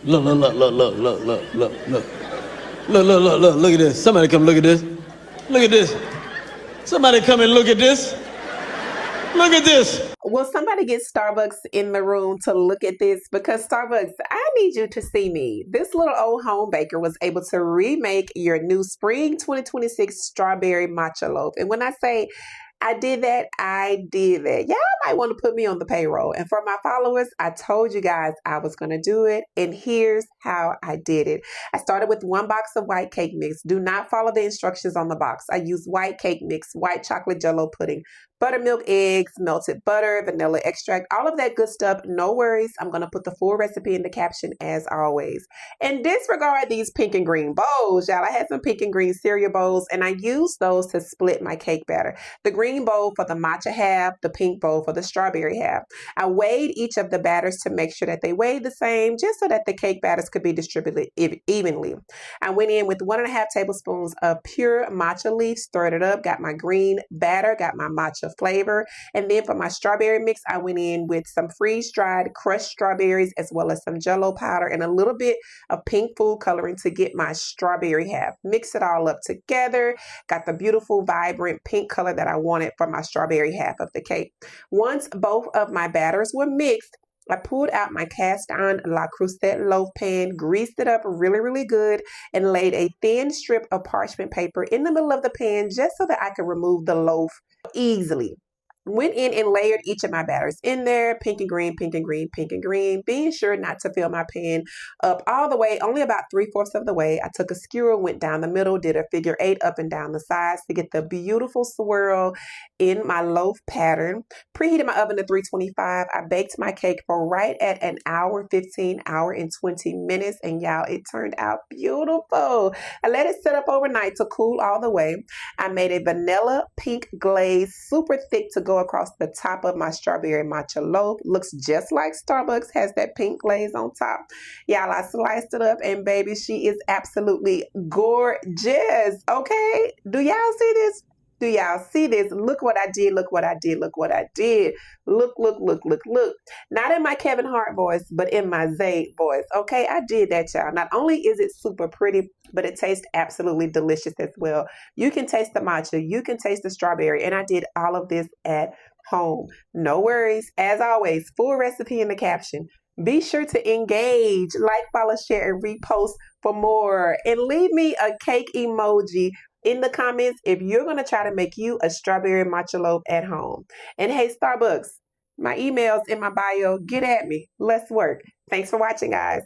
Look, look, look, look, look, look, look, look, look. Look, look, look, look, look at this. Somebody come look at this. Look at this. Somebody come and look at this. Look at this. Will somebody get Starbucks in the room to look at this? Because Starbucks, I need you to see me. This little old home baker was able to remake your new spring 2026 strawberry matcha loaf. And when I say I did that, I did that. Y'all might want to put me on the payroll. And for my followers, I told you guys I was going to do it. And here's how I did it. I started with 1 box of white cake mix. Do not follow the instructions on the box. I use white cake mix, white chocolate Jell-O pudding, buttermilk, eggs, melted butter, vanilla extract, all of that good stuff. No worries. I'm going to put the full recipe in the caption as always. And disregard these pink and green bowls, y'all. I had some pink and green cereal bowls, and I used those to split my cake batter. The green bowl for the matcha half, the pink bowl for the strawberry half. I weighed each of the batters to make sure that they weighed the same, just so that the cake batters could be distributed evenly. I went in with 1.5 tablespoons of pure matcha leaf, stirred it up, got my green batter, got my matcha flavor. And then for my strawberry mix, I went in with some freeze-dried crushed strawberries as well as some Jell-O powder and a little bit of pink food coloring to get my strawberry half. Mix it all up together. Got the beautiful, vibrant pink color that I wanted for my strawberry half of the cake. Once both of my batters were mixed, I pulled out my cast iron La Crustette loaf pan, greased it up really, really good, and laid a thin strip of parchment paper in the middle of the pan just so that I could remove the loaf easily. Went in and layered each of my batters in there, pink and green, pink and green, pink and green, being sure not to fill my pan up all the way, only about 3/4 of the way. I took a skewer, went down the middle, did a figure 8 up and down the sides to get the beautiful swirl in my loaf pattern. Preheated my oven to 325. I baked my cake for right at an hour, 15 hour and 20 minutes. And y'all, it turned out beautiful. I let it sit up overnight to cool all the way. I made a vanilla pink glaze, super thick to go across the top of my strawberry matcha loaf. Looks just like Starbucks, has that pink glaze on top. Y'all, I sliced it up and baby, she is absolutely gorgeous. Okay, do y'all see this? Do y'all see this? Look what I did, look what I did, look what I did. Look, look, look, look, look. Not in my Kevin Hart voice, but in my Zae voice. Okay, I did that, y'all. Not only is it super pretty, but it tastes absolutely delicious as well. You can taste the matcha, you can taste the strawberry, and I did all of this at home. No worries. As always, full recipe in the caption. Be sure to engage, like, follow, share, and repost for more. And leave me a cake emoji in the comments if you're going to try to make you a strawberry matcha loaf at home. And hey, Starbucks, my email's in my bio. Get at me. Let's work. Thanks for watching, guys.